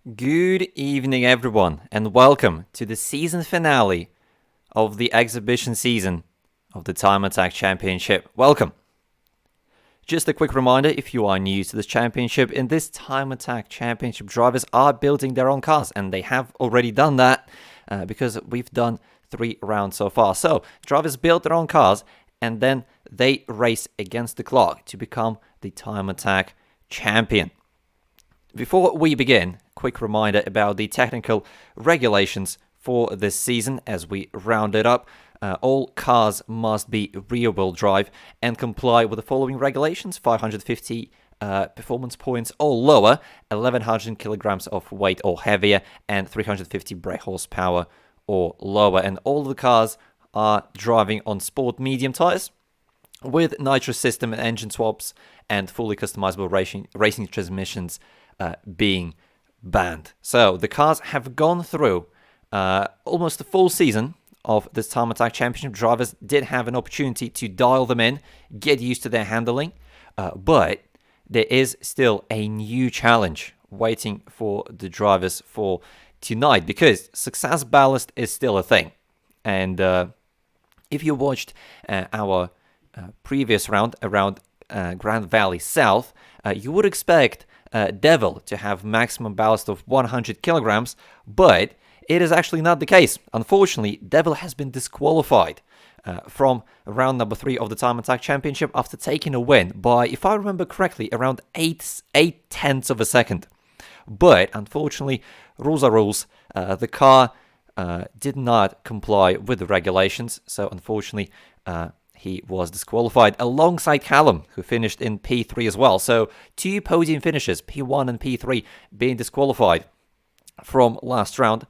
Good evening, everyone, and welcome to the season finale of the exhibition season of the Time Attack Championship. Welcome. Just a quick reminder, if you are new to this championship, in this Time Attack Championship, drivers are building their own cars, and they have already done that because we've done 3 rounds so far. So, drivers build their own cars, and then they race against the clock to become the Time Attack champion. Before we begin, quick reminder about the technical regulations for this season as we round it up. All cars must be rear-wheel drive and comply with the following regulations: 550 performance points or lower, 1100 kilograms of weight or heavier, and 350 brake horsepower or lower. And all of the cars are driving on sport medium tires with nitrous system and engine swaps and fully customizable racing transmissions being banned. So the cars have gone through almost a full season of this Time Attack Championship. Drivers did have an opportunity to dial them in, get used to their handling, but there is still a new challenge waiting for the drivers for tonight because success ballast is still a thing. And if you watched our previous round around Grand Valley South, you would expect Devil to have maximum ballast of 100 kilograms, but it is actually not the case. Unfortunately, Devil has been disqualified from round number 3 of the Time Attack Championship after taking a win by, if I remember correctly, around 8/10 of a second. But unfortunately, rules are rules. The car did not comply with the regulations, so unfortunately, he was disqualified alongside Callum, who finished in P3 as well. So 2 podium finishes, P1 and P3, being disqualified from last round.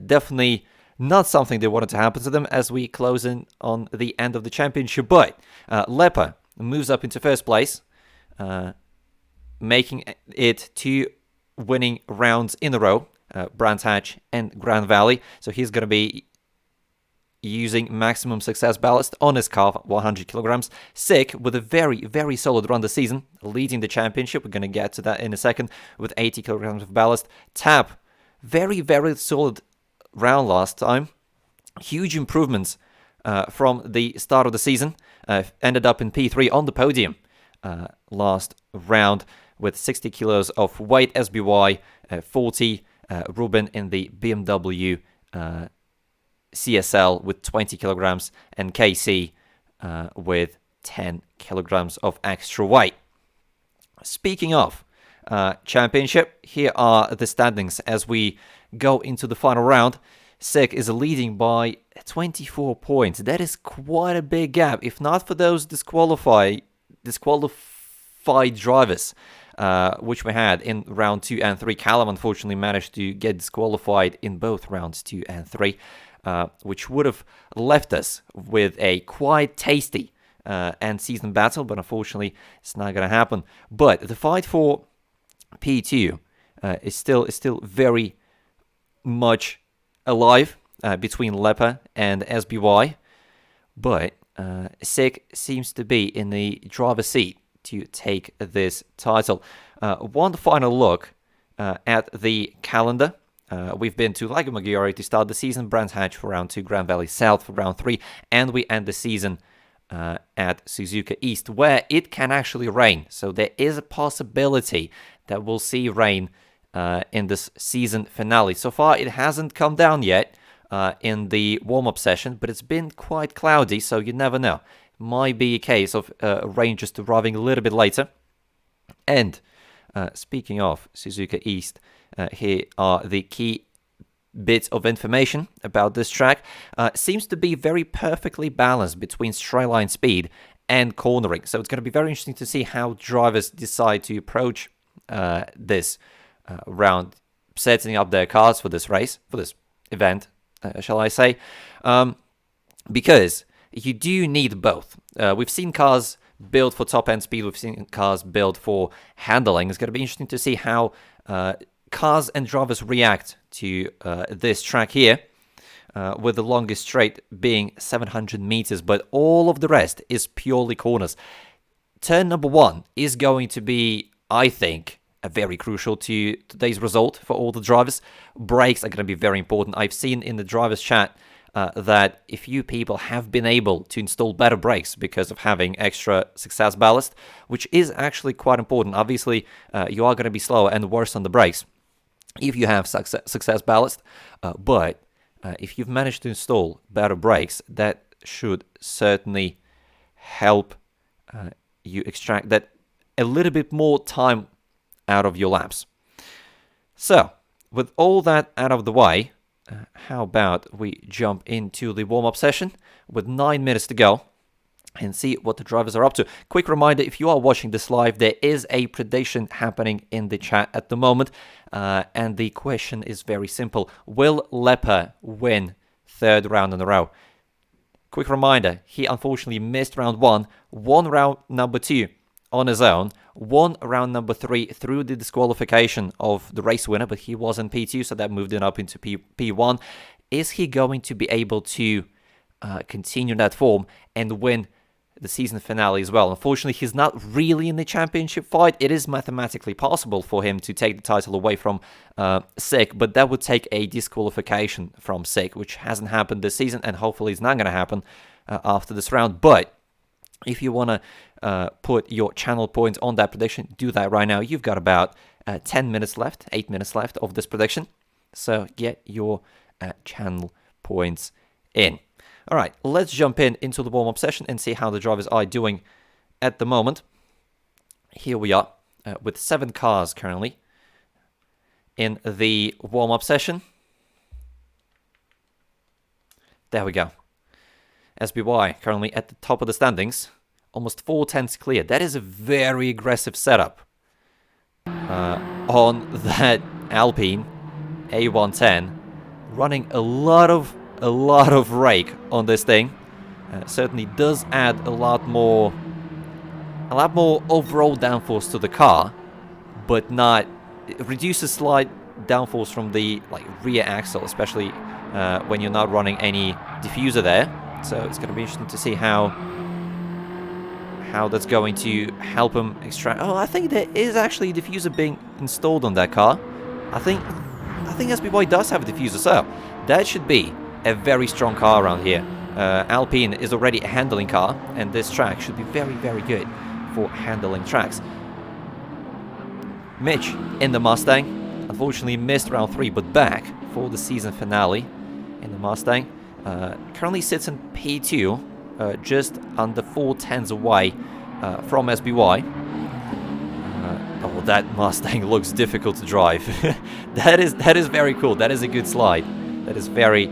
Definitely not something they wanted to happen to them as we close in on the end of the championship. But Lepa moves up into first place, making it 2 winning rounds in a row, Brands Hatch and Grand Valley. So he's going to be using maximum success ballast on his car, 100 kilograms. Sick with a very, very solid run this season, leading the championship. We're going to get to that in a second with 80 kilograms of ballast. Tab, very, very solid round last time. Huge improvements from the start of the season. Ended up in P3 on the podium last round with 60 kilos of weight. SBY 40. Ruben in the BMW CSL with 20 kilograms, and KC with 10 kilograms of extra weight. Speaking of championship, here are the standings as we go into the final round. Sick is leading by 24 points. That is quite a big gap. If not for those disqualified drivers, which we had in round 2 and 3. Callum unfortunately managed to get disqualified in both rounds 2 and 3. Which would have left us with a quite tasty end-season battle, but unfortunately, it's not going to happen. But the fight for P2 is still very much alive between Lepa and SBY, but Sick seems to be in the driver's seat to take this title. One final look at the calendar. We've been to Lago Maggiore to start the season, Brands Hatch for round 2, Grand Valley South for round 3, and we end the season at Suzuka East, where it can actually rain. So there is a possibility that we'll see rain in this season finale. So far, it hasn't come down yet in the warm-up session, but it's been quite cloudy, so you never know. Might be a case of rain just arriving a little bit later. And speaking of Suzuka East, here are the key bits of information about this track. Seems to be very perfectly balanced between straight line speed and cornering. So it's going to be very interesting to see how drivers decide to approach this round, setting up their cars for this race, for this event, shall I say. Because you do need both. We've seen cars built for top-end speed. We've seen cars built for handling. It's going to be interesting to see how cars and drivers react to this track here, with the longest straight being 700 meters, but all of the rest is purely corners. Turn number 1 is going to be, I think, very crucial to today's result for all the drivers. Brakes are going to be very important. I've seen in the drivers chat that a few people have been able to install better brakes because of having extra success ballast, which is actually quite important. Obviously, you are going to be slower and worse on the brakes if you have success ballast, but if you've managed to install better brakes, that should certainly help you extract that a little bit more time out of your laps. So, with all that out of the way, how about we jump into the warm-up session with 9 minutes to go and see what the drivers are up to. Quick reminder, if you are watching this live, there is a prediction happening in the chat at the moment, and the question is very simple. Will Lepa win third round in a row? Quick reminder, he unfortunately missed round 1, won round number 2 on his own, won round number 3 through the disqualification of the race winner, but he was in P2, so that moved him up into P1. Is he going to be able to continue that form and win the season finale as well? Unfortunately, he's not really in the championship fight. It is mathematically possible for him to take the title away from Sick, but that would take a disqualification from Sick, which hasn't happened this season, and hopefully it's not going to happen after this round. But if you want to put your channel points on that prediction, do that right now. You've got about 10 minutes left, 8 minutes left of this prediction. So get your channel points in. All right, let's jump into the warm-up session and see how the drivers are doing at the moment. Here we are with 7 cars currently in the warm-up session. There we go. SBY currently at the top of the standings, almost 4 tenths clear. That is a very aggressive setup on that Alpine A110, running a lot of rake on this thing. Certainly does add a lot more overall downforce to the car, but not, it reduces slight downforce from the rear axle, especially when you're not running any diffuser there. So it's going to be interesting to see how that's going to help him extract. Oh, I think there is actually a diffuser being installed on that car. I think SBY does have a diffuser, so that should be a very strong car around here. Alpine is already a handling car, and this track should be very, very good for handling tracks. Mitch in the Mustang, unfortunately missed round 3, but back for the season finale in the Mustang. Currently sits in P2, just under 4 tenths away from SBY. Oh, that Mustang looks difficult to drive. that is very cool. That is a good slide. That is very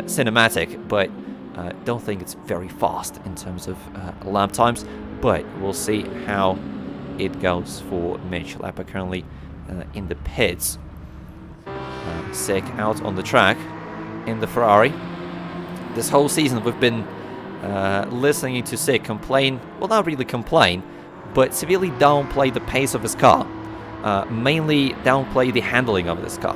cinematic, but don't think it's very fast in terms of lap times. But we'll see how it goes for Mitch. Lepa currently in the pits. Sick out on the track in the Ferrari. This whole season we've been listening to Sick complain, well, not really complain, but severely downplay the pace of his car. Mainly downplay the handling of this car.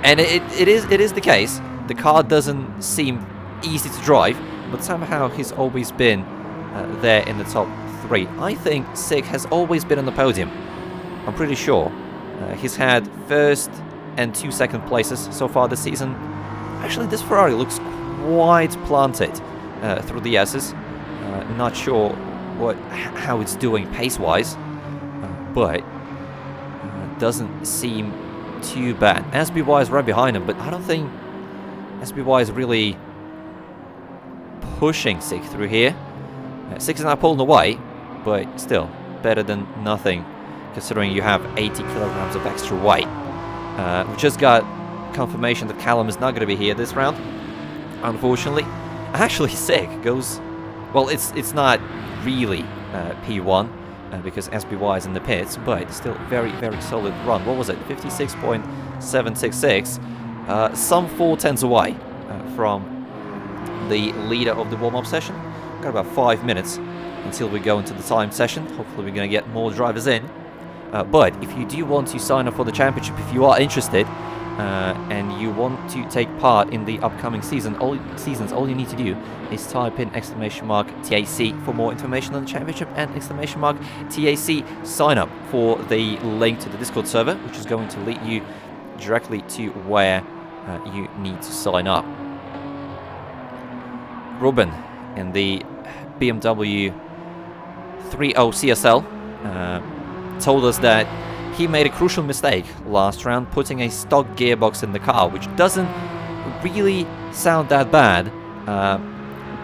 And it is the case. The car doesn't seem easy to drive, but somehow he's always been there in the top 3. I think Sick has always been on the podium. I'm pretty sure. He's had first and 2 second places so far this season. Actually, this Ferrari looks quite planted through the S's. Not sure how it's doing pace-wise, but doesn't seem too bad. SBY is right behind him, but I don't think SBY is really pushing Sick through here. Sick is not pulling away, but still better than nothing, considering you have 80 kilograms of extra weight. We just got confirmation that Callum is not going to be here this round, unfortunately. Actually, Sick goes... Well, it's not really P1 because SBY is in the pits, but still very, very solid run. What was it? 56.766. Some 4 tenths away from the leader of the warm-up session. Got about 5 minutes until we go into the time session. Hopefully we're going to get more drivers in. But if you do want to sign up for the championship, if you are interested, and you want to take part in the upcoming all you need to do is type in !TAC for more information on the championship and !TAC sign up for the link to the Discord server, which is going to lead you directly to where you need to sign up. Ruben in the BMW 3.0 CSL told us that he made a crucial mistake last round, putting a stock gearbox in the car, which doesn't really sound that bad,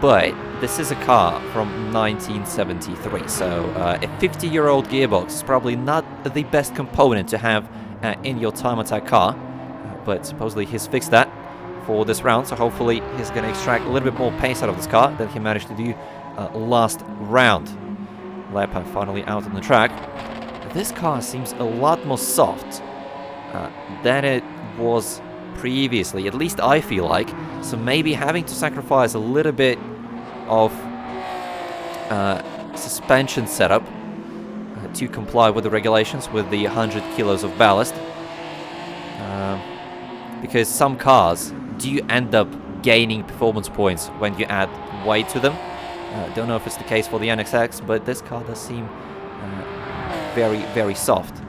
but this is a car from 1973, so a 50-year-old gearbox is probably not the best component to have in your time attack car, but supposedly he's fixed that for this round, so hopefully he's going to extract a little bit more pace out of this car than he managed to do last round. Lepa finally out on the track. This car seems a lot more soft than it was previously, at least I feel like, so maybe having to sacrifice a little bit of suspension setup to comply with the regulations with the 100 kilos of ballast, because some cars do end up gaining performance points when you add weight to them. Don't know if it's the case for the NXX, but this car does seem very, very soft.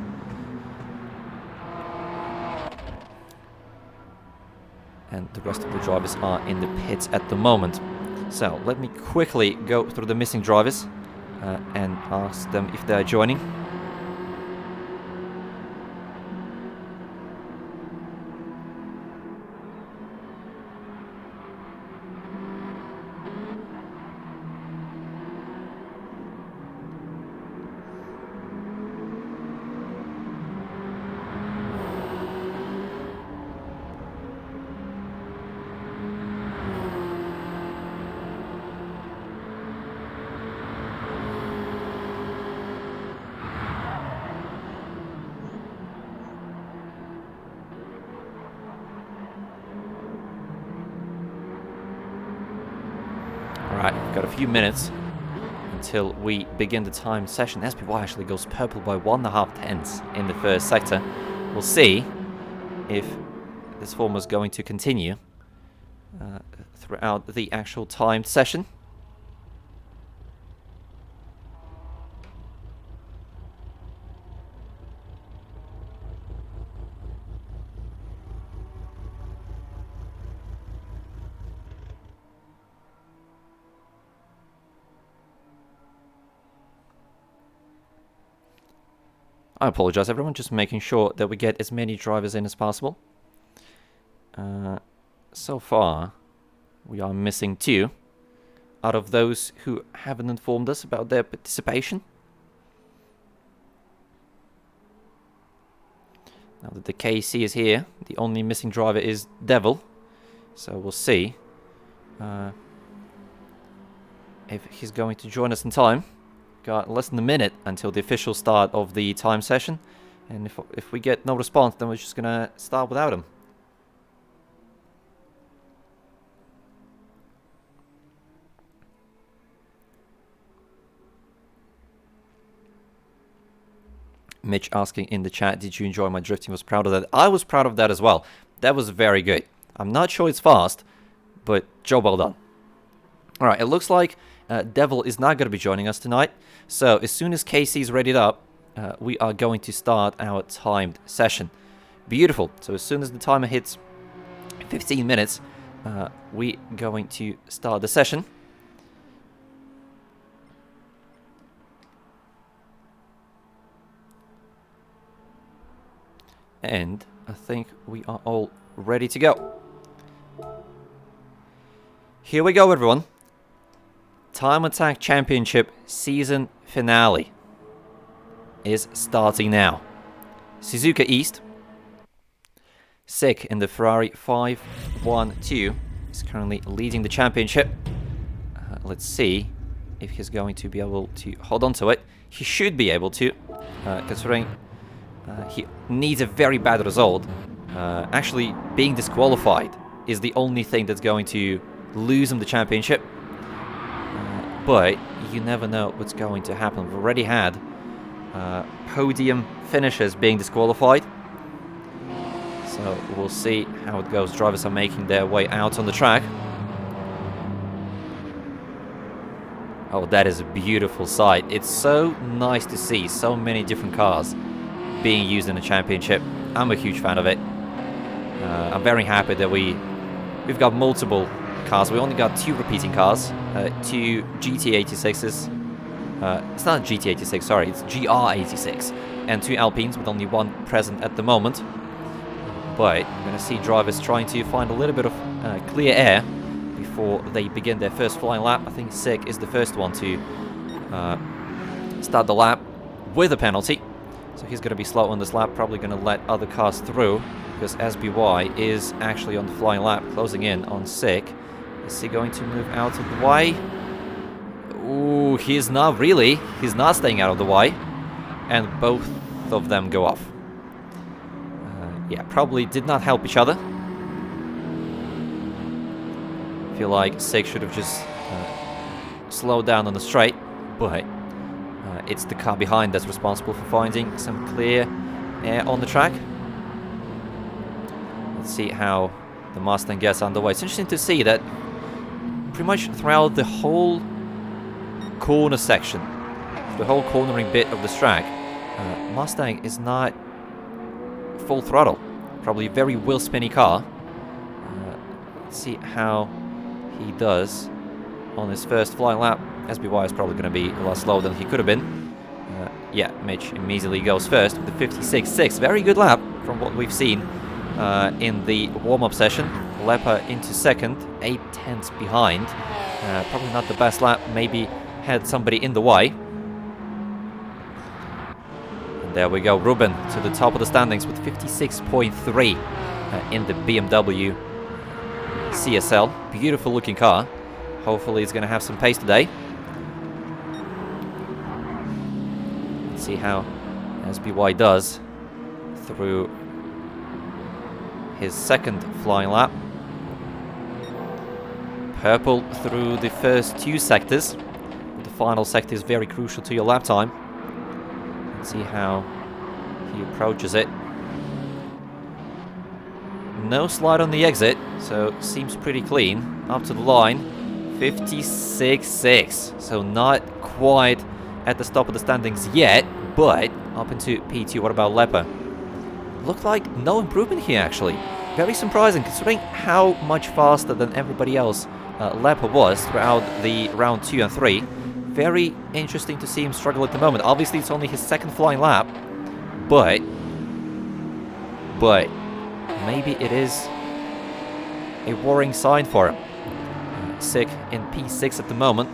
And the rest of the drivers are in the pits at the moment. So let me quickly go through the missing drivers and ask them if they're joining. Alright, we've got a few minutes until we begin the time session. SPY actually goes purple by 1.5 tenths in the first sector. We'll see if this form is going to continue throughout the actual timed session. I apologize, everyone, just making sure that we get as many drivers in as possible. So far, we are missing 2 out of those who haven't informed us about their participation. Now that the KC is here, the only missing driver is Devil. So we'll see if he's going to join us in time. Got less than a minute until the official start of the time session, and if we get no response, then we're just gonna start without him. Mitch asking in the chat, did you enjoy my drifting? Was proud of that. I was proud of that as well. That was very good. I'm not sure it's fast, but job well done. Alright, it looks like Devil is not going to be joining us tonight. So as soon as Casey's readied up, we are going to start our timed session. Beautiful. So as soon as the timer hits 15 minutes, we're going to start the session. And I think we are all ready to go. Here we go, everyone. Time Attack Championship Season Finale is starting now. Suzuka East, Sick in the Ferrari 512, is currently leading the championship. Let's see if he's going to be able to hold on to it. He should be able to, considering he needs a very bad result. Actually, being disqualified is the only thing that's going to lose him the championship. But you never know what's going to happen. We've already had podium finishers being disqualified. So So we'll see how it goes. Drivers are making their way out on the track. Oh, that is a beautiful sight. It's so nice to see so many different cars being used in the championship. I'm a huge fan of it. I'm very happy that we've got multiple cars. We only got 2 repeating cars, 2 GT86s. It's not GT86, sorry, it's GR86, and 2 Alpines with only 1 present at the moment. But I'm going to see drivers trying to find a little bit of clear air before they begin their first flying lap. I think Sick is the first one to start the lap with a penalty. So he's going to be slow on this lap, probably going to let other cars through, because SBY is actually on the flying lap, closing in on Sick. Is he going to move out of the way? Ooh, he's not really. He's not staying out of the way. And both of them go off. Yeah, probably did not help each other. Feel like Sick should have just slowed down on the straight, but it's the car behind that's responsible for finding some clear air on the track. Let's see how the Mustang gets underway. It's interesting to see that pretty much throughout the whole corner section, the whole cornering bit of the track, Mustang is not full throttle. Probably a very wheel spinny car. Let's see how he does on his first flying lap. SBY is probably going to be a lot slower than he could have been. Yeah, Mitch immediately goes first with the 56.6. Very good lap from what we've seen in the warm-up session. Lepa into second, 8/10 behind. Probably not the best lap. Maybe had somebody in the way. And there we go. Ruben to the top of the standings with 56.3 in the BMW CSL. Beautiful looking car. Hopefully it's going to have some pace today. Let's see how SBY does through his second flying lap. Purple through the first 2 sectors. The final sector is very crucial to your lap time. Let's see how he approaches it. No slide on the exit, so seems pretty clean. Up to the line, 56.6. So not quite at the top of the standings yet, but up into P2. What about Lepa? Looked like no improvement here, actually. Very surprising, considering how much faster than everybody else Lepa was throughout the round 2 and 3. Very interesting to see him struggle at the moment. Obviously, it's only his second flying lap, but maybe it is a worrying sign for him. Sick in P6 at the moment.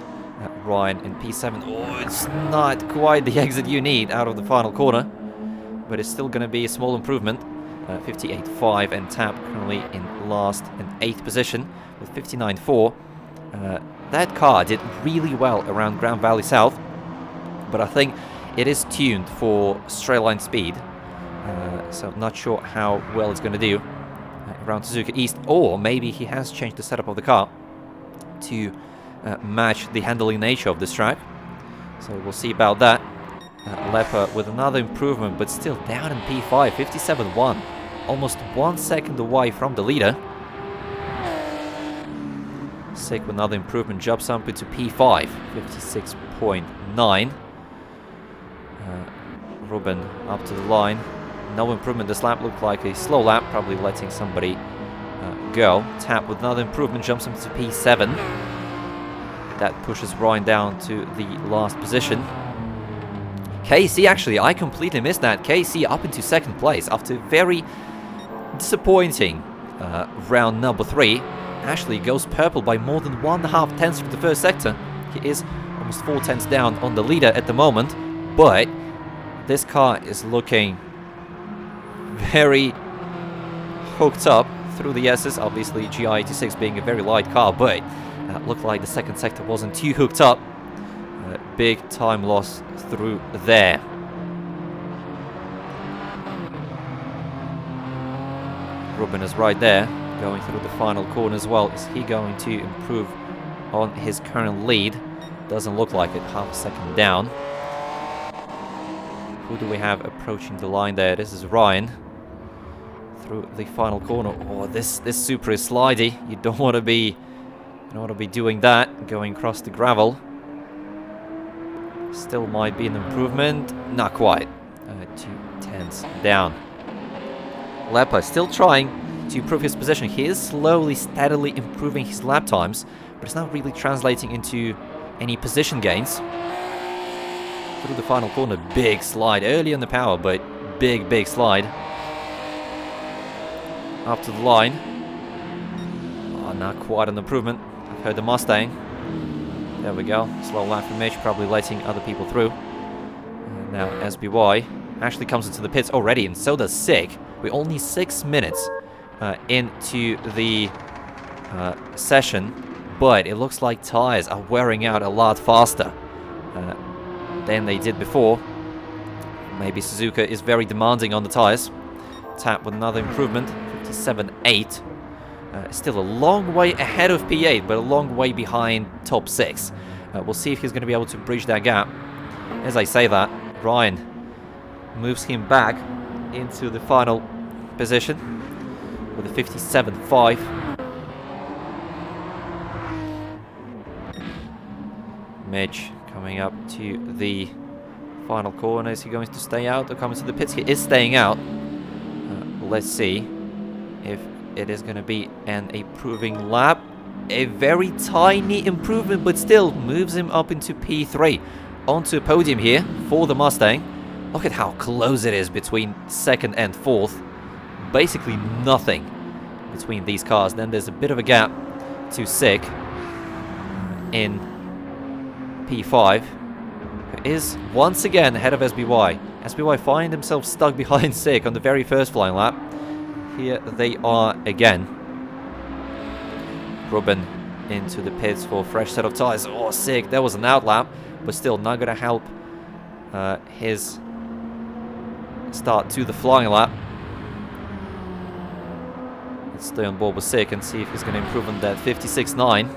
Ryan in P7. Oh, it's not quite the exit you need out of the final corner, but it's still going to be a small improvement. 58.5, and Tap currently in last and 8th position with 59.4. That car did really well around Grand Valley South, but I think it is tuned for straight line speed, so not sure how well it's going to do around Suzuka East, or maybe he has changed the setup of the car to match the handling nature of this track. So we'll see about that. Lepa with another improvement, but still down in P5, 57.1, almost 1 second away from the leader. Sick with another improvement, jumps up into P5, 56.9. Ruben up to the line. No improvement. This lap looked like a slow lap, probably letting somebody go. Tap with another improvement, jumps into P7. That pushes Ryan down to the last position. KC, actually, I completely missed that. KC up into second place after very disappointing round number 3. Actually goes purple by more than 1.5 tenths for the first sector. He is almost 4 tenths down on the leader at the moment, but this car is looking very hooked up through the S's. Obviously, GI86 being a very light car, but looked like the second sector wasn't too hooked up. Big time loss through there. Ruben is right there, going through the final corner as well. Is he going to improve on his current lead? Doesn't look like it. Half a second down. Who do we have approaching the line there? This is Ryan through the final corner. Oh, this super is slidey. You don't want to be doing that, going across the gravel. Still might be an improvement. Not quite. 2/10 down. Lepa still trying to improve his position. He is slowly, steadily improving his lap times, but it's not really translating into any position gains. Through the final corner, big slide. Early on the power, but big slide. Up to the line. Oh, not quite an improvement. I've heard the Mustang. There we go. Slow lap from Mitch, probably letting other people through. Now SBY actually comes into the pits already, and so does Sig. We're only 6 minutes into the session, but it looks like tires are wearing out a lot faster than they did before. Maybe Suzuka is very demanding on the tires. Tap with another improvement, 57.8. Still a long way ahead of P8, but a long way behind top 6. We'll see if he's going to be able to bridge that gap. As I say that, Ryan moves him back into the final position with a 57.5. Mitch coming up to the final corner. Is he going to stay out or come into the pits? He is staying out. Let's see if it is going to be an improving lap. A very tiny improvement, but still moves him up into P3. Onto a podium here for the Mustang. Look at how close it is between second and fourth. Basically nothing between these cars. Then there's a bit of a gap to Sig in P5, who is once again ahead of SBY. SBY find himself stuck behind Sig on the very first flying lap. Here they are again. Ruben into the pits for a fresh set of tires. Oh, Sig, that was an out lap, but still not going to help his start to the flying lap. Let's stay on board with Sig and see if he's going to improve on that 56.9.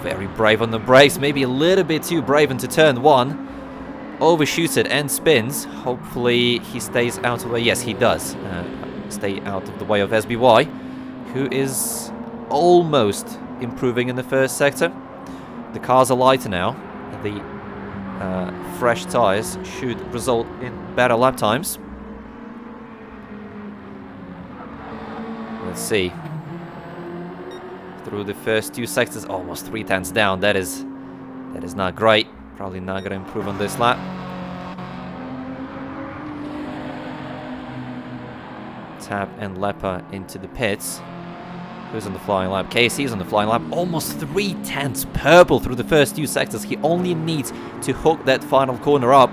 Very brave on the brakes, maybe a little bit too brave into turn 1. Overshoots it and spins. Hopefully he stays out of the way. Yes, he does stay out of the way of SBY, who is almost improving in the first sector. The cars are lighter now. The fresh tires should result in better lap times. Let's see. Through the first 2 sectors, almost 3/10 down. That is not great. Probably not going to improve on this lap. Tap and Lepa into the pits. Who's on the flying lap? KC's on the flying lap. Almost 3/10 purple through the first 2 sectors. He only needs to hook that final corner up.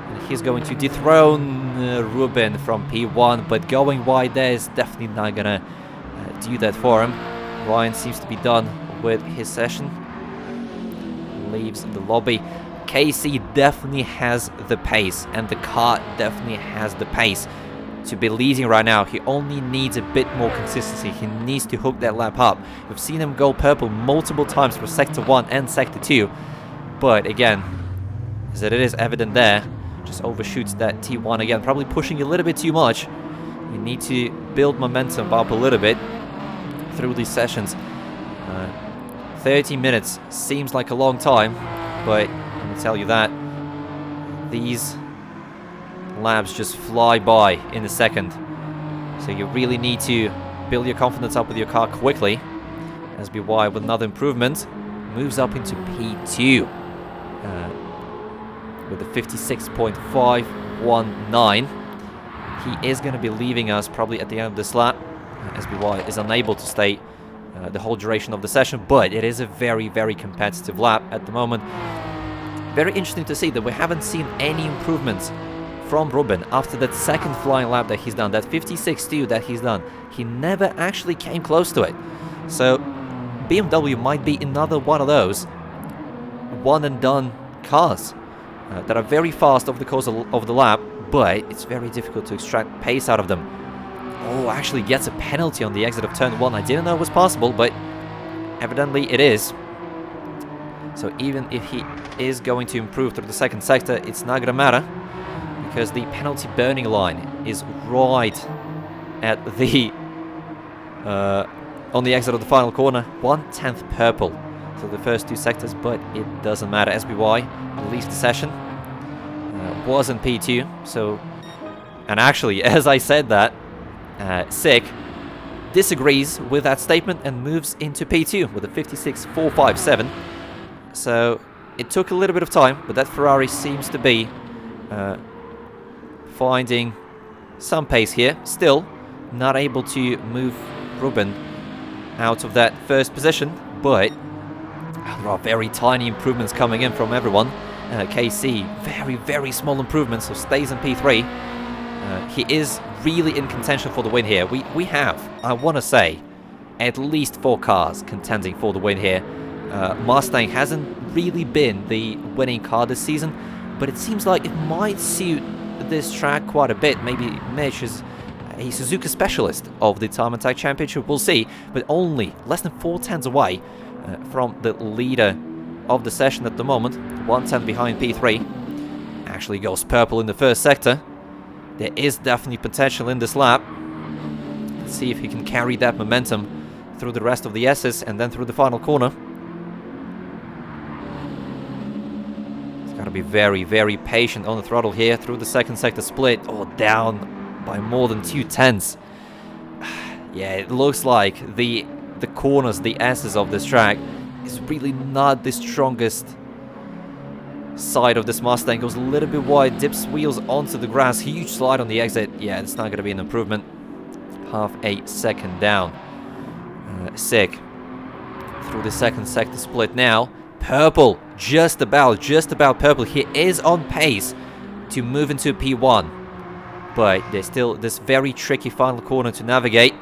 And he's going to dethrone Ruben from P1. But going wide there is definitely not going to do that for him. Ryan seems to be done with his session. Leaves the lobby. KC definitely has the pace, and the car definitely has the pace to be leading right now. He only needs a bit more consistency. He needs to hook that lap up. We've seen him go purple multiple times for sector 1 and sector 2, but again, as it is evident there, just overshoots that T1 again, probably pushing a little bit too much. You need to build momentum up a little bit through these sessions. 30 minutes seems like a long time, but let me tell you that these laps just fly by in a second. So you really need to build your confidence up with your car quickly. SBY with another improvement moves up into P2 with a 56.519. He is going to be leaving us probably at the end of this lap. SBY is unable to stay the whole duration of the session, but it is a very competitive lap at the moment. Very interesting to see that we haven't seen any improvements from Ruben after that second flying lap that he's done, that 56.2 that he's done. He never actually came close to it. So BMW might be another one of those one and done cars that are very fast over the course of the lap, but it's very difficult to extract pace out of them. Oh, actually gets a penalty on the exit of turn 1. I didn't know it was possible, but evidently it is. So even if he is going to improve through the second sector, it's not going to matter, because the penalty burning line is right at the on the exit of the final corner. 1/10 purple to the first two sectors, but it doesn't matter. SBY leaves the session. Was in P2, so, and actually, as I said that, Sick disagrees with that statement and moves into P2 with a 56.457. So it took a little bit of time, but that Ferrari seems to be finding some pace here. Still not able to move Ruben out of that first position, but there are very tiny improvements coming in from everyone. KC, very small improvements, so stays in P3. He is really in contention for the win here. We have, I want to say, at least 4 cars contending for the win here. Mustang hasn't really been the winning car this season, but it seems like it might suit this track quite a bit. Maybe Mitch is a Suzuka specialist of the Time Attack Championship, we'll see, but only less than 4 tenths away from the leader of the session at the moment. 1 tenth behind P3. Actually goes purple in the first sector. There is definitely potential in this lap. Let's see if he can carry that momentum through the rest of the S's and then through the final corner. He's got to be very patient on the throttle here through the second sector split. Oh, down by more than 2 tenths. Yeah, it looks like the corners, the S's of this track is really not the strongest side of this Mustang. Goes a little bit wide, dips wheels onto the grass, huge slide on the exit. Yeah, it's not going to be an improvement. Half a second down. Sick through the second sector split now. Purple, just about purple. He is on pace to move into P1, but there's still this very tricky final corner to navigate.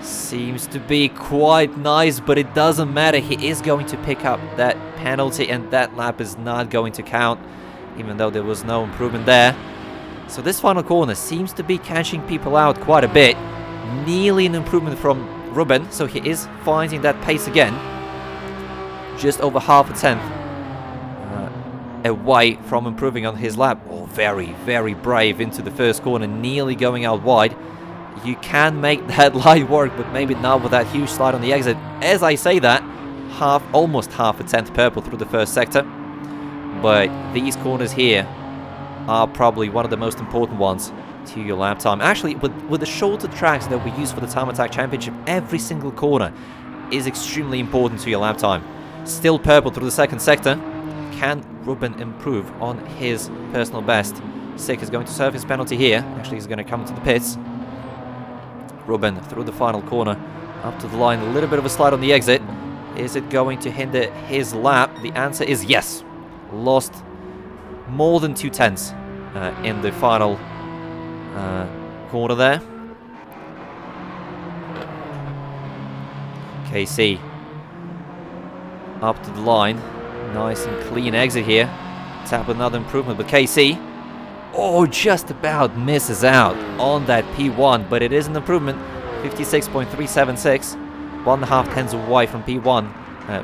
Seems to be quite nice, but it doesn't matter. He is going to pick up that penalty, and that lap is not going to count, even though there was no improvement there. So this final corner seems to be catching people out quite a bit. Nearly an improvement from Ruben, so he is finding that pace again. Just over half a tenth away from improving on his lap. Oh, very brave into the first corner, nearly going out wide. You can make that line work, but maybe not with that huge slide on the exit. As I say that, almost half a tenth purple through the first sector. But these corners here are probably one of the most important ones to your lap time. Actually, with the shorter tracks that we use for the Time Attack Championship, every single corner is extremely important to your lap time. Still purple through the second sector. Can Ruben improve on his personal best? Sick is going to serve his penalty here. Actually, he's going to come to the pits. Ruben through the final corner, up to the line, a little bit of a slide on the exit. Is it going to hinder his lap? The answer is yes. Lost more than 2 tenths in the final corner there. KC up to the line. Nice and clean exit here. Tap another improvement, but KC, oh, just about misses out on that P1, but it is an improvement. 56.376, 1.5 tenths away from P1.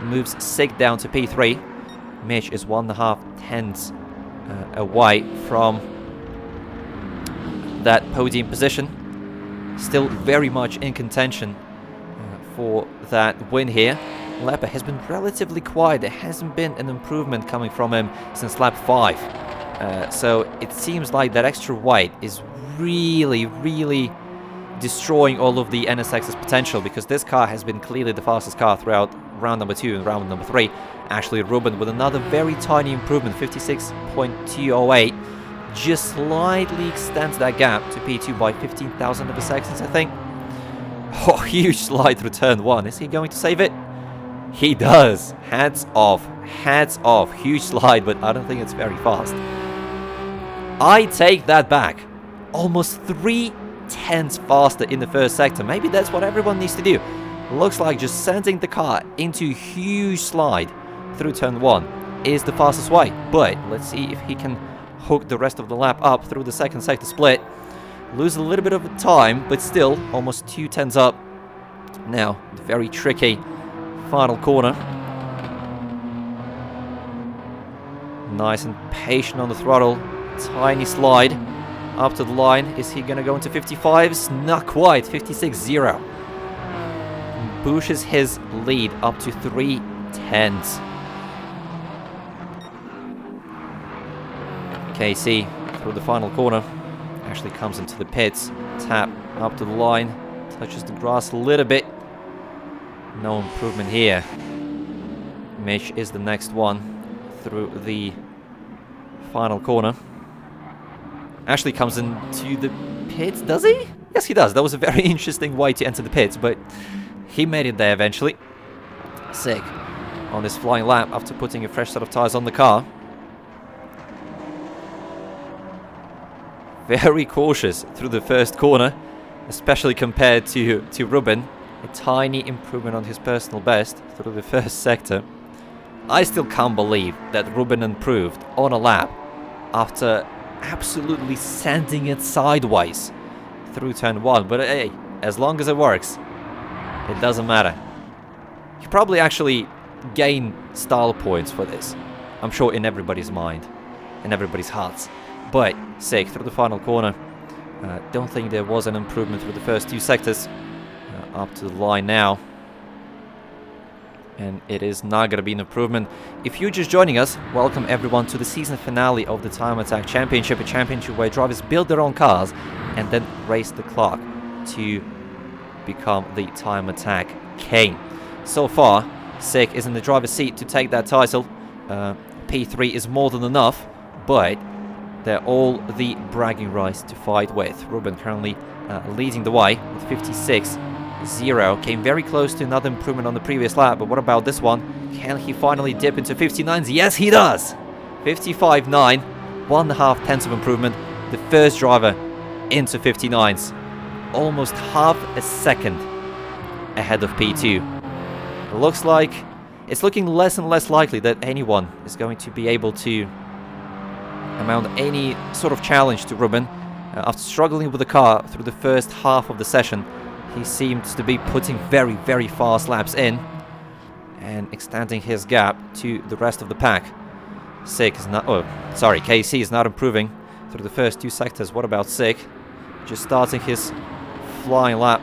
Moves Sig down to P3. Mitch is 1.5 tenths away from that podium position. Still very much in contention for that win here. Lepa has been relatively quiet. There hasn't been an improvement coming from him since lap 5. So it seems like that extra white is really destroying all of the NSX's potential, because this car has been clearly the fastest car throughout round number 2 and round number 3. Actually, Ruben with another very tiny improvement, 56.208, just slightly extends that gap to P2 by 15,000 of a seconds, I think. Oh, huge slide through turn 1. Is he going to save it? He does. Hats off. Huge slide, but I don't think it's very fast. I take that back. Almost 3 tenths faster in the first sector. Maybe that's what everyone needs to do. Looks like just sending the car into a huge slide through turn 1 is the fastest way. But let's see if he can hook the rest of the lap up through the second sector split. Lose a little bit of time, but still almost 2 tenths up. Now, the very tricky final corner. Nice and patient on the throttle. tiny slide up to the line. Is he going to go into 55s? Not quite. 56-0. Pushes his lead up to 3/10. KC through the final corner. Actually comes into the pits. Tap up to the line. Touches the grass a little bit. No improvement here. Mitch is the next one through the final corner. Actually comes into the pits, does he? Yes, he does. That was a very interesting way to enter the pits, but he made it there eventually. Sick on this flying lap after putting a fresh set of tires on the car. Very cautious through the first corner, especially compared to Ruben. A tiny improvement on his personal best through the first sector. I still can't believe that Ruben improved on a lap after absolutely sending it sideways through turn 1. But hey, as long as it works, it doesn't matter. You probably actually gain style points for this. I'm sure in everybody's mind, in everybody's hearts. But sick through the final corner. Don't think there was an improvement through the first 2 sectors. Up to the line now. And it is not going to be an improvement. If you're just joining us, welcome everyone to the season finale of the Time Attack Championship, a championship where drivers build their own cars and then race the clock to become the Time Attack King. So far, Sick is in the driver's seat to take that title. P3 is more than enough, but they're all the bragging rights to fight with. Ruben currently leading the way with 56-0. Came very close to another improvement on the previous lap, but what about this one? Can he finally dip into 59s? Yes, he does! 55.9, 1.5 tenths of improvement. The first driver into 59s. Almost half a second ahead of P2. It looks like it's looking less and less likely that anyone is going to be able to mount any sort of challenge to Ruben. After struggling with the car through the first half of the session, he seems to be putting very, very fast laps in and extending his gap to the rest of the pack. Sick is not... Oh, sorry, KC is not improving through the first 2 sectors. What about Sick? Just starting his flying lap.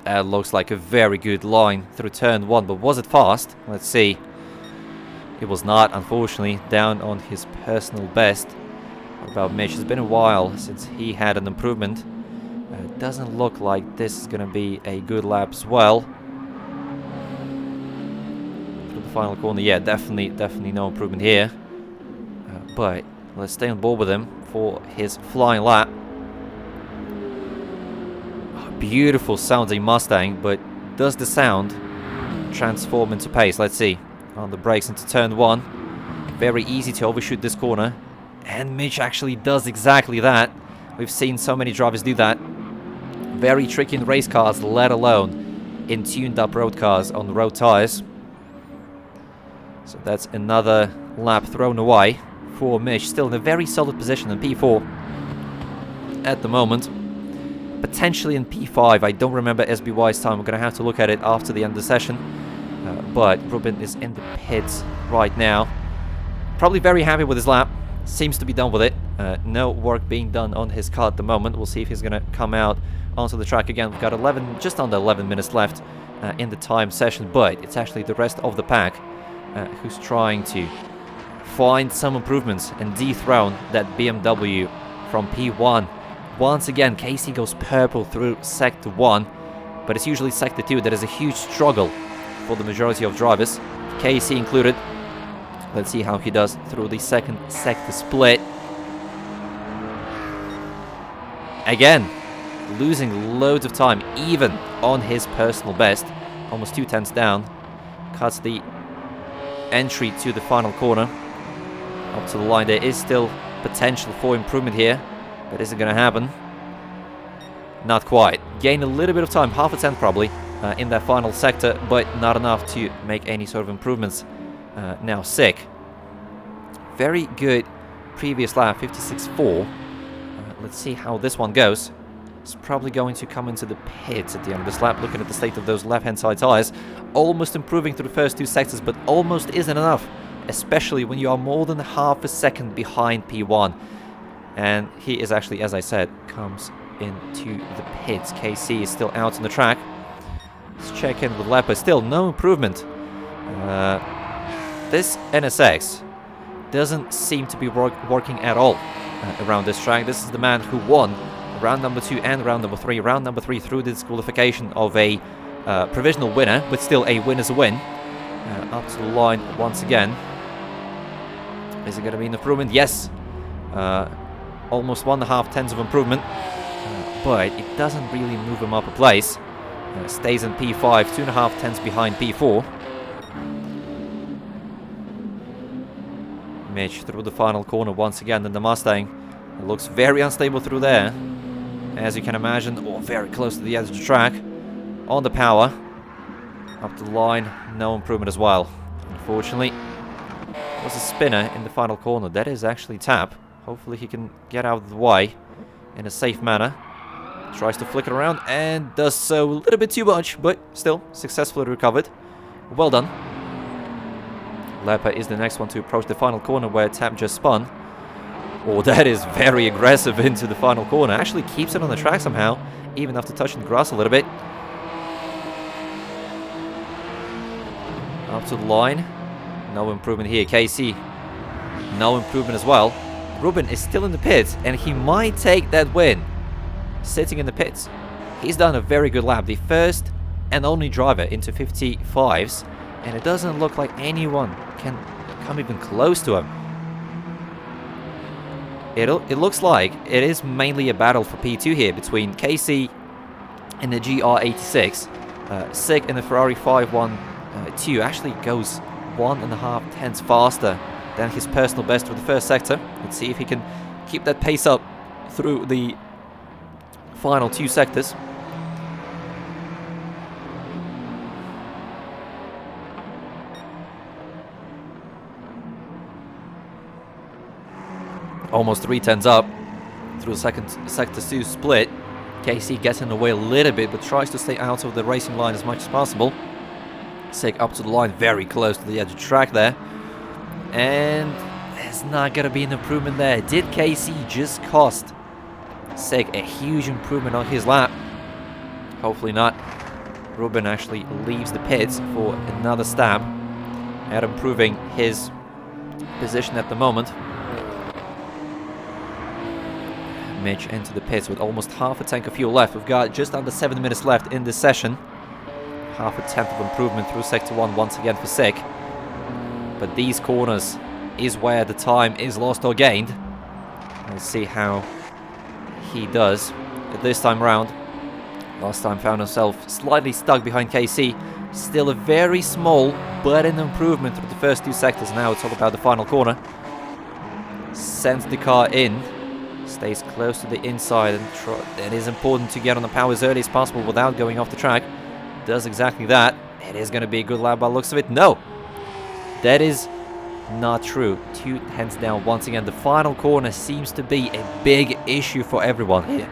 That looks like a very good line through turn 1, but was it fast? Let's see. It was not, unfortunately, down on his personal best. What about Mitch? It's been a while since he had an improvement. It doesn't look like this is going to be a good lap as well. Through the final corner, yeah, definitely no improvement here. But let's stay on board with him for his flying lap. Beautiful sounding Mustang, but does the sound transform into pace? Let's see. On the brakes into turn 1. Very easy to overshoot this corner. And Mitch actually does exactly that. We've seen so many drivers do that. Very tricky in race cars, let alone in tuned up road cars on road tires. So that's another lap thrown away for Mitch. Still in a very solid position in P4 at the moment. Potentially in P5. I don't remember SBY's time. We're going to have to look at it after the end of the session. But Ruben is in the pits right now. Probably very happy with his lap. Seems to be done with it. No work being done on his car at the moment. We'll see if he's going to come out onto the track again. We've got just under 11 minutes left in the time session, but it's actually the rest of the pack who's trying to find some improvements and dethrone that BMW from P1. Once again, KC goes purple through Sector 1, but it's usually Sector 2 that is a huge struggle for the majority of drivers, KC included. Let's see how he does through the second sector split. Again, losing loads of time, even on his personal best. Almost 2 tenths down. Cuts the entry to the final corner. Up to the line. There is still potential for improvement here, but is it going to happen? Not quite. Gain a little bit of time, half a tenth probably, in that final sector, but not enough to make any sort of improvements. Now Sick. Very good previous lap, 56.4. Let's see how this one goes. It's probably going to come into the pits at the end of this lap, looking at the state of those left-hand side tires. Almost improving through the first 2 sectors, but almost isn't enough especially when you are more than half a second behind P1. And he is actually, as I said, comes into the pits. KC is still out on the track. Let's check in with Lepa. Still no improvement. This NSX doesn't seem to be working at all around this track. This is the man who won round number 2 and round number 3. Round number 3 through the disqualification of a provisional winner, but still a win is a win. Up to the line once again. Is it going to be an improvement? Yes. Almost 1.5 tenths of improvement. But it doesn't really move him up a place. Stays in P5, 2.5 tenths behind P4. Mitch through the final corner once again in the Mustang. It looks very unstable through there. As you can imagine, very close to the edge of the track. On the power. Up the line, no improvement as well. Unfortunately, there was a spinner in the final corner. That is actually Tap. Hopefully he can get out of the way in a safe manner. Tries to flick it around and does so a little bit too much, but still successfully recovered. Well done. Lepa is the next one to approach the final corner where Tap just spun. Oh, that is very aggressive into the final corner. Actually keeps it on the track somehow, even after touching the grass a little bit. Up to the line. No improvement here. KC, no improvement as well. Ruben is still in the pits, and he might take that win. Sitting in the pits. He's done a very good lap. The first and only driver into 55s, and it doesn't look like anyone can come even close to him. It looks like it is mainly a battle for P2 here between KC and the GR86. Sig in the Ferrari 512 actually goes 1.5 tenths faster than his personal best for the first sector. Let's see if he can keep that pace up through the final 2 sectors. Almost 3 tenths up through the second sector 2 split. KC gets in the way a little bit, but tries to stay out of the racing line as much as possible. Sig up to the line, very close to the edge of the track there. And there's not going to be an improvement there. Did KC just cost Sig a huge improvement on his lap? Hopefully not. Ruben actually leaves the pits for another stab at improving his position at the moment. Mitch into the pits with almost half a tank of fuel left. We've got just under 7 minutes left in this session. Half a tenth of improvement through sector 1 once again for Sig. But these corners is where the time is lost or gained. Let's see how he does this time round. Last time found himself slightly stuck behind KC. Still a very small but an improvement through the first 2 sectors. Now it's all about the final corner. Sends the car in. Stays close to the inside, and it is important to get on the power as early as possible without going off the track. Does exactly that. It is going to be a good lap by the looks of it. No, that is not true. 2 tenths down once again. The final corner seems to be a big issue for everyone here.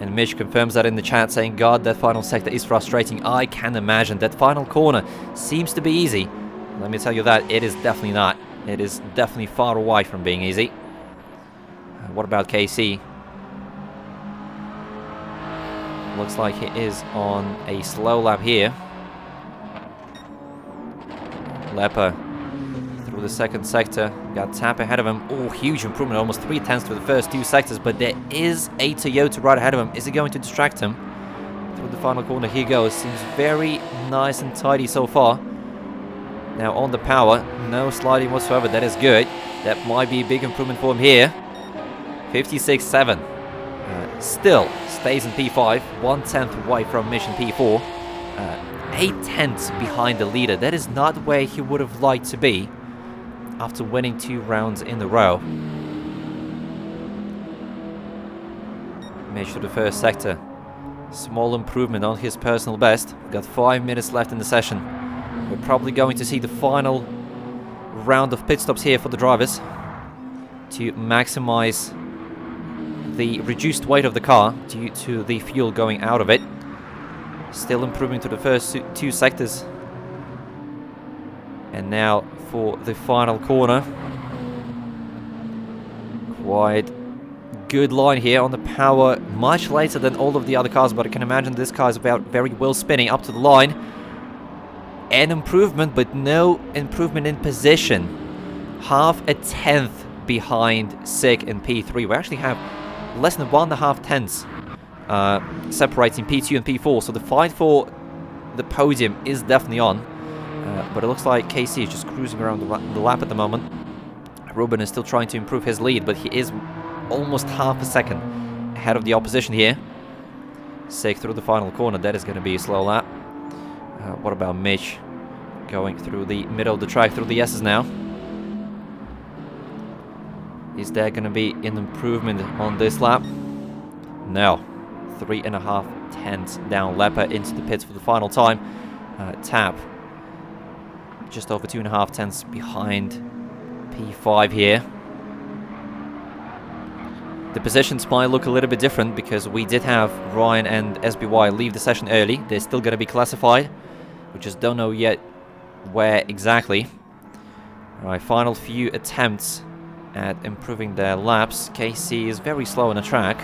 And Mitch confirms that in the chat, saying, God, that final sector is frustrating. I can imagine. That final corner seems to be easy. Let me tell you that it is definitely not. It is definitely far away from being easy. What about KC? Looks like he is on a slow lap here. Lepa through the second sector. Got Tap ahead of him. Oh, huge improvement. Almost 3 tenths through the first 2 sectors. But there is a Toyota right ahead of him. Is it going to distract him? Through the final corner he goes. Seems very nice and tidy so far. Now on the power, no sliding whatsoever. That is good. That might be a big improvement for him here. 56.7. Still stays in P5. 1 tenth away from mission P4. 8 tenths behind the leader. That is not where he would have liked to be after winning 2 rounds in a row. Mitch to the first sector. Small improvement on his personal best. We've got 5 minutes left in the session. We're probably going to see the final round of pit stops here for the drivers to maximize the reduced weight of the car due to the fuel going out of it. Still improving to the first 2 sectors. And now for the final corner. Quite good line here on the power, much later than all of the other cars, but I can imagine this car is about very well spinning up to the line. An improvement, but no improvement in position. Half a tenth behind SIG in P3. We actually have less than 1.5 tenths separating P2 and P4, so the fight for the podium is definitely on. But it looks like KC is just cruising around the lap at the moment. Ruben is still trying to improve his lead, but he is almost half a second ahead of the opposition here. SIG through the final corner. That is going to be a slow lap. What about Mitch going through the middle of the track, through the S's now? Is there going to be an improvement on this lap? No. 3.5 tenths down. Lepa into the pits for the final time. Tap just over 2.5 tenths behind P5 here. The positions might look a little bit different because we did have Ryan and SBY leave the session early. They're still going to be classified. We just don't know yet where exactly. Alright, final few attempts at improving their laps. KC is very slow on the track.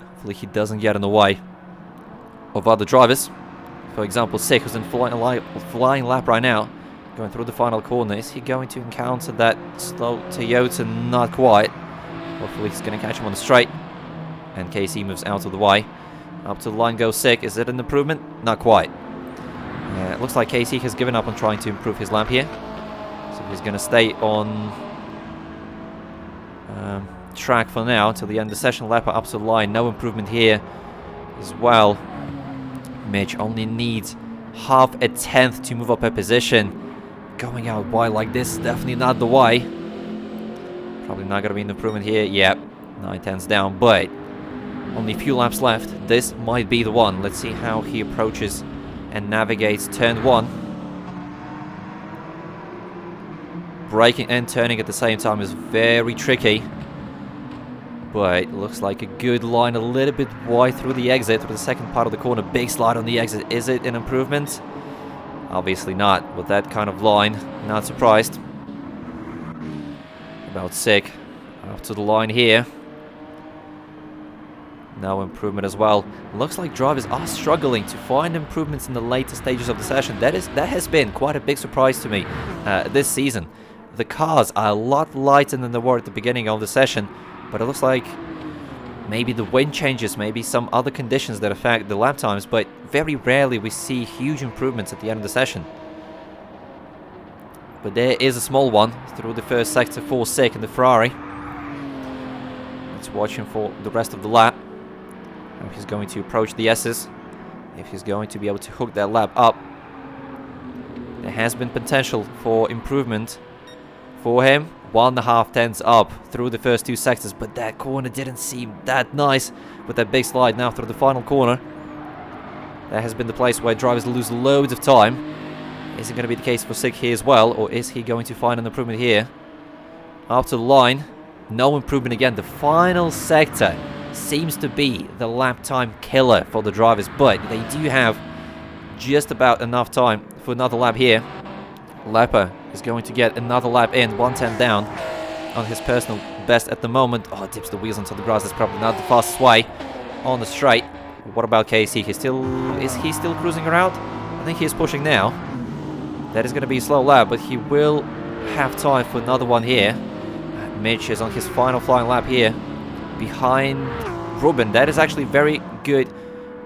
Hopefully he doesn't get in the way of other drivers. For example, SIG, who's in flying lap right now, going through the final corner. Is he going to encounter that slow Toyota? Not quite. Hopefully he's going to catch him on the straight. And KC moves out of the way. Up to the line goes SIG. Is it an improvement? Not quite. It looks like KC has given up on trying to improve his lap here. So he's going to stay on track for now until the end of the session. Lepa up to the line. No improvement here as well. Mitch only needs half a tenth to move up a position. Going out wide like this is definitely not the way. Probably not going to be an improvement here. Yep, 9 tenths down, but only a few laps left. This might be the one. Let's see how he approaches and navigates turn 1. Braking and turning at the same time is very tricky. But looks like a good line, a little bit wide through the exit, through the second part of the corner. Big slide on the exit. Is it an improvement? Obviously not. With that kind of line, not surprised. About SIG. Up to the line here. No improvement as well. Looks like drivers are struggling to find improvements in the later stages of the session. That has been quite a big surprise to me this season. The cars are a lot lighter than they were at the beginning of the session. But it looks like maybe the wind changes, maybe some other conditions that affect the lap times, but very rarely we see huge improvements at the end of the session. But there is a small one through the first sector for SIG in the Ferrari. Let's watch him for the rest of the lap. How he's going to approach the S's. If he's going to be able to hook that lap up. There has been potential for improvement for him. 1.5 tenths up through the first 2 sectors, but that corner didn't seem that nice with that big slide now through the final corner. That has been the place where drivers lose loads of time. Is it going to be the case for SIG here as well, or is he going to find an improvement here? Up to the line, no improvement again. The final sector seems to be the lap time killer for the drivers, but they do have just about enough time for another lap here. Lepa is going to get another lap in, 110 down on his personal best at the moment. Oh, dips the wheels onto the grass. That's probably not the fastest way on the straight. What about KC? Is he still cruising around? I think he's pushing now. That is going to be a slow lap, but he will have time for another one here. Mitch is on his final flying lap here behind Ruben. That is actually very good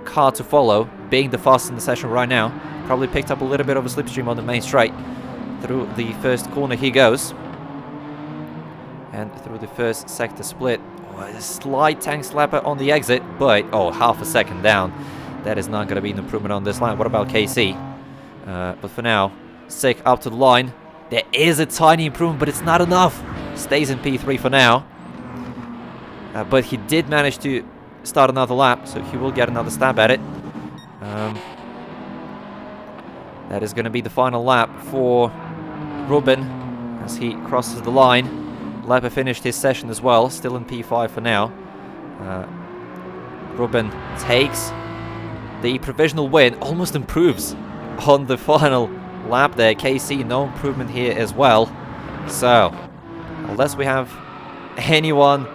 car to follow, being the fastest in the session right now. Probably picked up a little bit of a slipstream on the main straight. Through the first corner he goes. And through the first sector split. Oh, a slight tank slapper on the exit, but oh, half a second down. That is not going to be an improvement on this line. What about KC? But for now, SIG up to the line. There is a tiny improvement, but it's not enough. Stays in P3 for now. But he did manage to start another lap, so he will get another stab at it. That is going to be the final lap for Ruben as he crosses the line. Lepa finished his session as well, still in P5 for now. Ruben takes the provisional win, almost improves on the final lap there. KC, no improvement here as well. So, unless we have anyone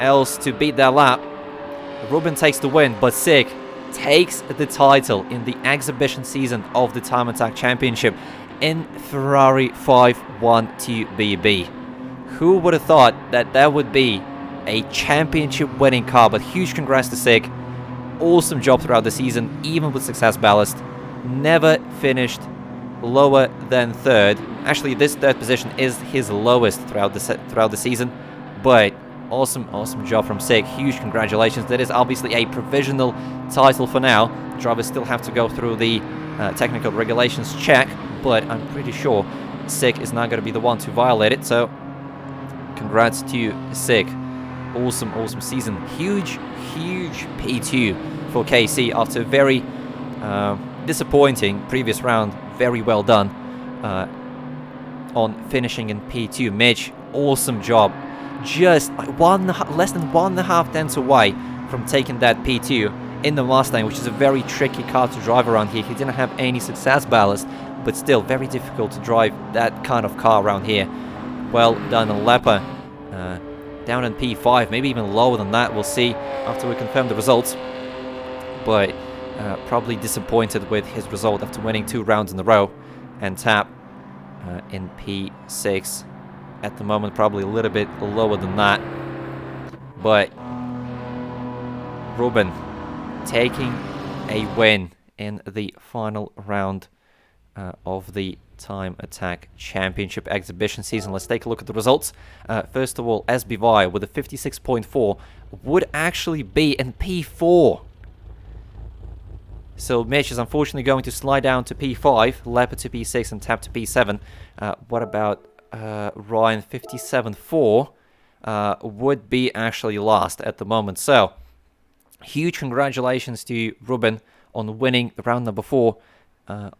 else to beat that lap, Ruben takes the win, but Sig takes the title in the exhibition season of the Time Attack Championship in Ferrari 512BB. Who would have thought that that would be a championship winning car? But huge congrats to Sig. Awesome job throughout the season, even with success ballast. Never finished lower than third. Actually, this third position is his lowest throughout the season, but awesome job from Sig. Huge congratulations. That is obviously a provisional title for now. Drivers still have to go through the technical regulations check, but I'm pretty sure Sig is not going to be the one to violate it. So congrats to Sig. Awesome season. Huge P2 for KC after a very disappointing previous round. Very well done on finishing in P2. Mitch, awesome job. Just less than 1.5 tenths away from taking that P2 in the Mustang, which is a very tricky car to drive around here. He didn't have any success ballast, but still very difficult to drive that kind of car around here. Well done on Lepa. Down in P5, maybe even lower than that. We'll see after we confirm the results. But probably disappointed with his result after winning 2 rounds in a row. And Tap in P6 at the moment, probably a little bit lower than that. But Ruben taking a win in the final round of the Time Attack Championship exhibition season. Let's take a look at the results. First of all, SBY with a 56.4 would actually be in P4. So Mitch is unfortunately going to slide down to P5, Lepa to P6 and Tap to P7. What about Ryan? 57.4 would be actually last at the moment. So huge congratulations to Ruben on winning round number 4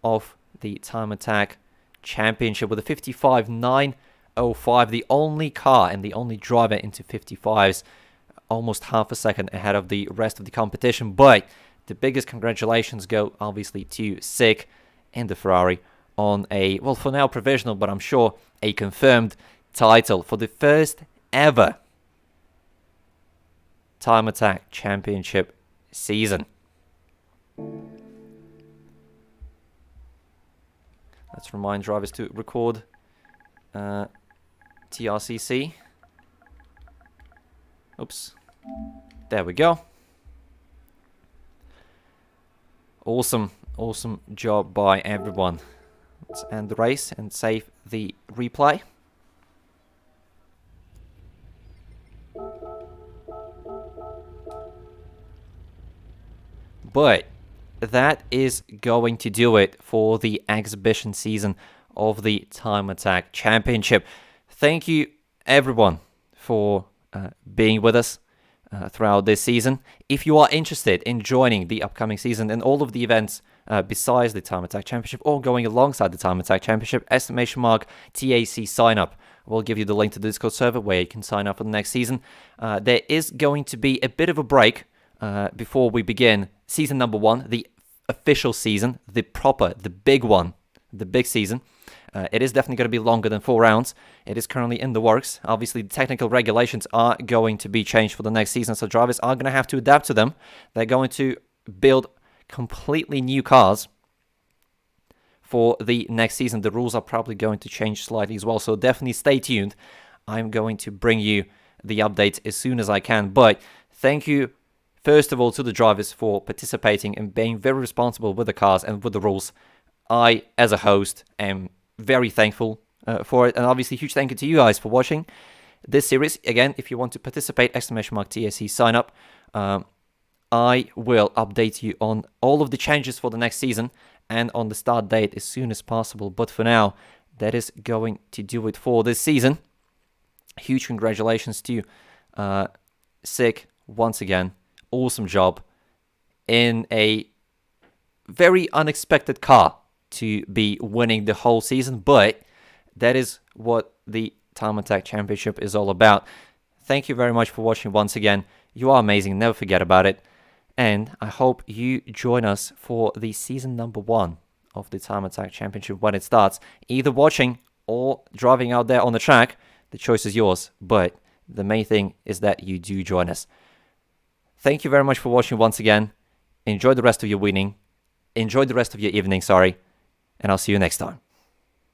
of the Time Attack Championship with a 55.905, the only car and the only driver into 55s, almost half a second ahead of the rest of the competition. But the biggest congratulations go obviously to Sig and the Ferrari on a, well, for now provisional, but I'm sure a confirmed title for the first ever Time Attack Championship season. Let's remind drivers to record TRCC. Oops. There we go. Awesome job by everyone. Let's end the race and save the replay. But that is going to do it for the exhibition season of the Time Attack Championship. Thank you, everyone, for being with us throughout this season. If you are interested in joining the upcoming season and all of the events besides the Time Attack Championship or going alongside the Time Attack Championship, !TAC sign up. We'll give you the link to the Discord server where you can sign up for the next season. There is going to be a bit of a break before we begin season number 1, the official season, the big one, the big season. It is definitely going to be longer than 4 rounds. It is currently in the works. Obviously, the technical regulations are going to be changed for the next season, so drivers are going to have to adapt to them. They're going to build completely new cars for the next season. The rules are probably going to change slightly as well, so definitely stay tuned. I'm going to bring you the updates as soon as I can, but thank you first of all to the drivers for participating and being very responsible with the cars and with the rules. I, as a host, am very thankful for it, and obviously huge thank you to you guys for watching this series. Again, if you want to participate, !TAC sign up. I will update you on all of the changes for the next season and on the start date as soon as possible. But for now, that is going to do it for this season. Huge congratulations to Sig once again. Awesome job in a very unexpected car to be winning the whole season, but that is what the Time Attack Championship is all about. Thank you very much for watching once again. You are amazing, never forget about it. And I hope you join us for the season number 1 of the Time Attack Championship when it starts. Either watching or driving out there on the track, the choice is yours. But the main thing is that you do join us. Thank you very much for watching once again. Enjoy the rest of your evening, and I'll see you next time.